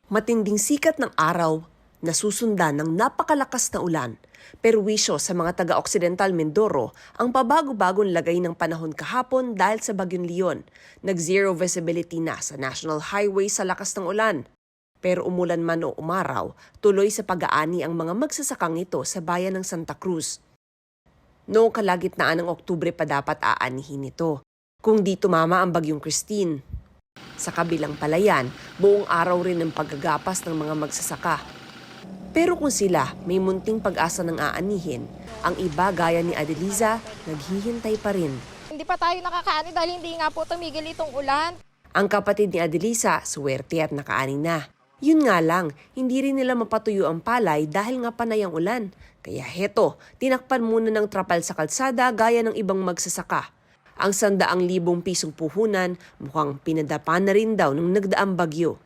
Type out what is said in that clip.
Matinding sikat ng araw na susundan ng napakalakas na ulan. Perwisyo sa mga taga-Occidental Mindoro ang pabago-bagong lagay ng panahon kahapon dahil sa Bagyong Leon. Nag-zero visibility na sa National Highway sa lakas ng ulan. Pero umulan man o umaraw, tuloy sa pag-aani ang mga magsasakang ito sa bayan ng Santa Cruz. Noong kalagitnaan ng Oktubre pa dapat aanihin ito, kung di tumama ang Bagyong Christine. Sa kabilang palayan, buong araw rin ang paggagapas ng mga magsasaka. Pero kung sila may munting pag-asa ng aanihin, ang iba gaya ni Adeliza, naghihintay pa rin. Hindi pa tayo nakakaani dahil hindi nga po tumigil itong ulan. Ang kapatid ni Adeliza, suwerte at nakaani na. Yun nga lang, hindi rin nila mapatuyo ang palay dahil nga panay ang ulan. Kaya heto, tinakpan muna ng trapal sa kalsada gaya ng ibang magsasaka. Ang 100,000 pisong puhunan mukhang pinadapa na rin daw ng nagdaang bagyo.